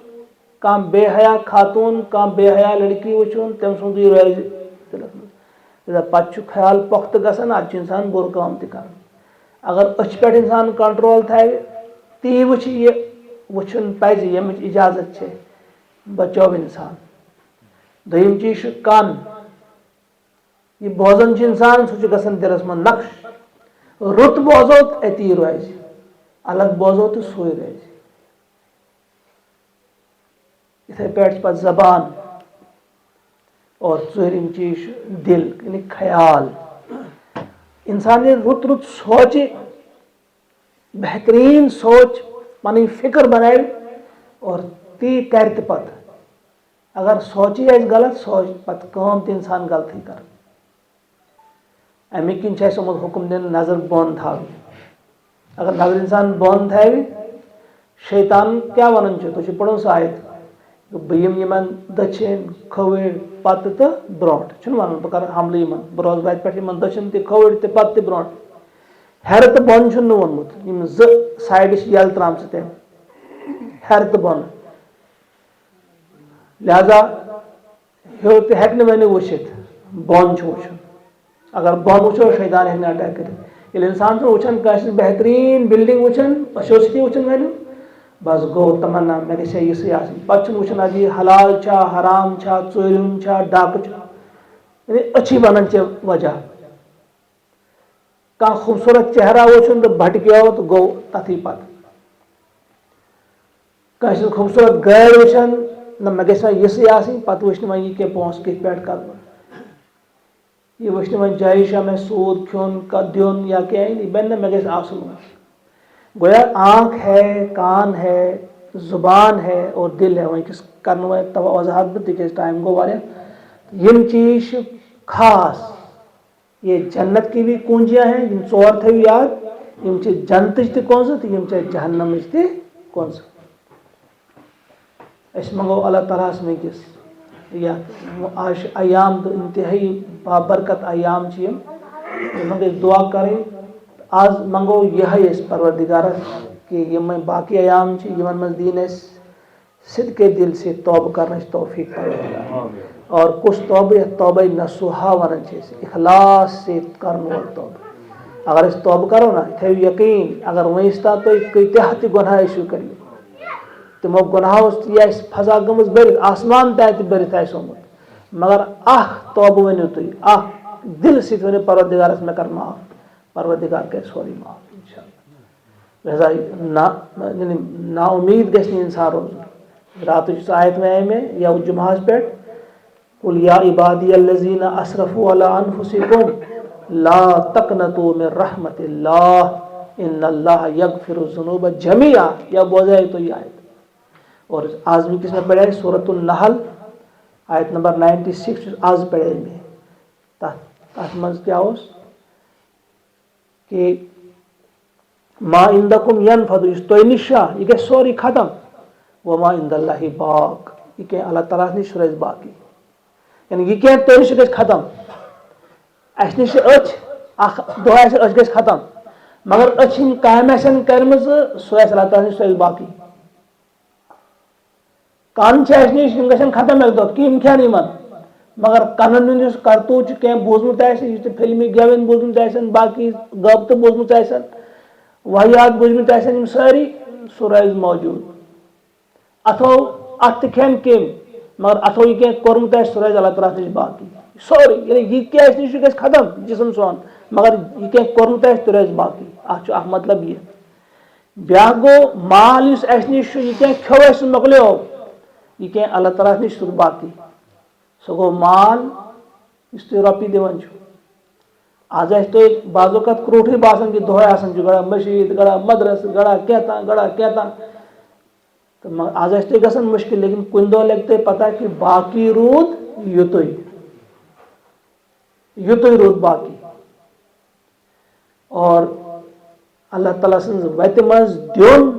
کانٛہہ بے حیا خاتوٗن کانٛہہ بے حیا لڑکی وٕچھُن تٔمۍ سُنٛدُے روزِ دلس منٛز پتہٕ چھُ خیال پۄختہٕ گژھان ادٕ چھُ انسان بُرٕ کٲم تہِ کران اگر أچھ پٮ۪ٹھ انسان کنٹرول تھاوِ تی وٕچھِ یہِ وٕچھُن پزِ ییٚمِچ اجازت چھِ بچو انسان دوٚیِم چیٖز چھُ کن یہ بوزان چھُ انسان سُہ چھُ گژھان دلس منٛز نقش رُت بوزو أتی روزِ الگ بوزو تہٕ سُے روزِ یِتھے پٲٹھۍ چھِ پتہٕ زبان اور ژوٗرِم چیٖز چھُ دل یعنی خیال انسان ییٚلہِ رُت رُت سونٛچہِ بہتریٖن سونٛچ پنٕنۍ فکر بناوِ اور تی کرِ تہِ پتہٕ اگر سونٛچی آسہِ غلط سونٛچ پتہٕ کٲم تہِ انسان غلطٕے کران امی کِنۍ چھُ اَسہِ آمُت حُکم دِنہٕ نظر بۄن تھاوٕنۍ اگر نظر انسان بۄن تھاوِ شیطان کیٛاہ ونان چھُ تُہۍ چھُو پرُن سُہ آیت بہٕ یِمہٕ یِمن دٔچھِنۍ کھووٕرۍ پتہٕ تہٕ برونٛٹھ چھُنہٕ ونان بہٕ کرٕ حملہٕ یِمن بہٕ روزٕ وتہِ پٮ۪ٹھ یِمن دٔچھِنۍ تہِ کھووٕرۍ تہِ پتہٕ تہِ برونٛٹھ ہیرٕ تہٕ بۄن چھُنہٕ ووٚنمُت یِم زٕ سایڈٕ چھِ یَلہٕ ترٛامژٕ تٔمۍ ہیرٕ تہٕ بۄنہٕ لہذا ہیوٚر تہِ ہیٚکہِ نہٕ وۄنۍ وٕچھِتھ بۄن چھُ وٕچھُن اگر بۄن وٕچھو شیطان ہیٚکہِ نہٕ اٹیک کٔرِتھ ییٚلہِ انسان چھُ وٕچھان کٲنٛسہِ بہتریٖن بِلڈِنٛگ وٕچھان أچھو سۭتی وٕچھان ویلیو بس گوٚو تمنا مےٚ گژھِ ہا یِژھٕے آسٕنۍ پتہٕ چھُنہٕ وٕچھان ادٕ یہِ حلال چھا حرام چھا ژوٗرِم چھا ڈاکہٕ چھا یعنی أچھی بنان ژےٚ وجہ کانٛہہ خوٗبصوٗرت چہرا وٕچھُن تہٕ بھٹکیو تہٕ گوٚو تتھٕے پتہٕ کٲنٛسہِ ہٕنٛز خوٗبصوٗرت گٲڑۍ وٕچھان نہ مےٚ گژھِ وۄنۍ یِژھٕے آسٕنۍ پتہٕ وٕچھِ نہٕ وۄنۍ یہِ کینٛہہ پونٛسہٕ کِتھ پٲٹھۍ کرٕ بہٕ یہ وٕچھِ نہٕ وۄنۍ جایہِ چھا مےٚ سوٗد کھیوٚن دیُن یا کینٛہہ یہِ بنہِ نہ مےٚ گژھِ آسُن وۄنۍ گویا آنکھ ہے کان ہے زبان ہے اور دل ہے وٕنکٮ۪س کرنہٕ وۄنۍ وضاحت بہٕ تِکیازِ ٹایم گوٚو واریاہ یِم چیٖز چھِ خاص یہ جنت کی بھی کنجیاں ہیں یِم ژور تھٲیِو یاد یِم چھِ جنتٕچ تہِ کونٛزٕ تہٕ یِم چھِ جہنمٕچ تہِ کونٛزٕ أسۍ منگو اللہ تعالیٰ ہس وٕنکٮ۪س یتھ آز چھِ ایام تہٕ انتہٲیی بابرکت ایام چھِ یِم یِمن گژھِ دعا کرٕنۍ آز منگو یہ پروردگارس کہ یم باقی ایام یمن مز دین اس صدقے دل سے توبہ کرنچ توفیق پروردگار اور کس توبہ نصوحا ونان اخلاص سے کرن وول توبہ اگر اس توبہ کرو نا تھو یقین اگر ونستا تھی کتہ تہ گناہ ٲسِو کٔرمٕتۍ تمو گناہو یہ فضا گٔمٕژ بٔرِتھ آسمان تہِ بٔرِتھ آسہِ آمُت مگر اکھ توبہ ؤنِو تُہۍ اکھ دل سۭتۍ ؤنِو پروردگارس مےٚ کر معاف پروردگار کرِ سورُے معاف انشاءاللہ لہذا نا امید گژھِ نہٕ انسان روزُن راتٕچ آیت ونے مےٚ یَوٕ جُمعہس پٮ۪ٹھ قُل یا عبادی الذین اسرفوا علی انفسکم لا تقنطوا من رحمت اللہ ان اللہ یغفر الذنوب جميعا یا بوزائے تو یہ آیت اور آج بھی کس نے پڑھا ہے سورۃ النحل آیت نمبر 96 آج پڑھے میں تات منز کیا اس کہ ما عندکم ینفد اس تو نشا یہ کہ سوری ختم وما عند اللہ باق یہ کہ اللہ تعالیٰ نش روز باقی یعنی یہ کہ تو نش گژھِ ختم اس نش اخ دو اس گژھِ ختم مگر اچھن کام آسن کرمز سو اس اللہ تعالیٰ نش روز باقی کان چھ اس نش گژھن ختم ایک دو کیم کھان یمن مگر کنن ہندس کرتوت کی بوزمت یہ فلمی گیون بوزمت آسن باقی غبطہ بوزمت آسن واحیات بوزمت آسن ساری سہ روز موجود اتھو ات کھین کم مگر اتھو یہ کی کورمت آسہ سہ روز اللہ تعالیٰ نش باقی سوری یعنی یہ کیا اس نش گژھِ ختم جسم سون مگر یہ کی کورمت آسہ تہ روز باقی اخ مطلب یہ بیاکھ گو مال اس نش یہ کی کھو اس مکلیو یہ کی اللہ تعالیٰ نش سہ باقی سہ گو مال اس تھی رۄپیہِ دِوان چھُ آز آسہِ تۄہہِ بعض اوقات کروٹھٕے باسان کہ دۄہے آسان چھُ گڑا مشیٖد گڑا مدرسہ گڑا کیٛاہ تہٕ آز آسہِ تۄہہِ گژھان مُشکل لیکن کُنہِ دۄہ لگہِ تۄہہِ پتہ کہ باقی روٗد یُتُے روٗد باقی اور اللہ تعالیٰ سٕنٛز وتہِ منٛز دیُن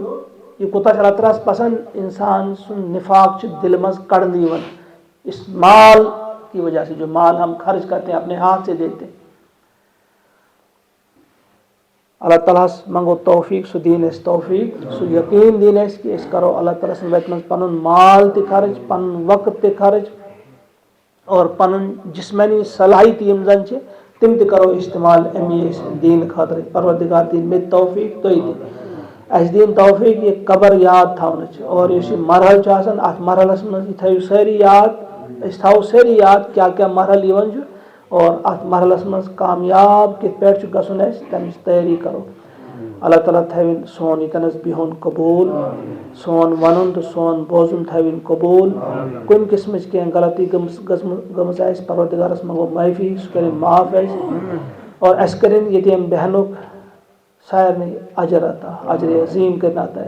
یہ کوٗتاہ چھُ اللہ تعالیٰ ہس پسند انسان سُنٛد نفاق چھُ دلہِ منٛز کڑنہٕ یِوان اس مال کی وجہ سے جو مال ہم خرچ کرتے ہیں اپنے ہاتھ سے دیتے ہیں اللہ تعالیٰ منگو توفیق سہ دین اس توفیق سہ یقین دین اس کہ اس کرو اللہ تعالیٰ سن وت من پن مال تہ خرچ پن وقت تہ خرچ اور پن جسمانی صلاحیت یم زن چھ تم تہ کرو استعمال امی دین خاطر پروردگار دین میں توفیق تھی اس دین توفیق یہ قبر یاد تھونچ اور یہ مرحل آسان ات مرحلس من یہ تھو ساری یاد اس تھو ساری یاد کیا کیا مرحل یوان اور ات مرحلس من کامیاب کت پہ گھن تمچ تیاری کرو اللہ تعالیٰ تھوین سون یتنس بہن قبول سون ون تو سون بوزن تھوین قبول کن قسم کی غلطی گمز پروردگارس منگو معافی سہ کر معاف اور اس کریں یتیم بہنک سارے اجر عطا اجر عظیم کرنا عطا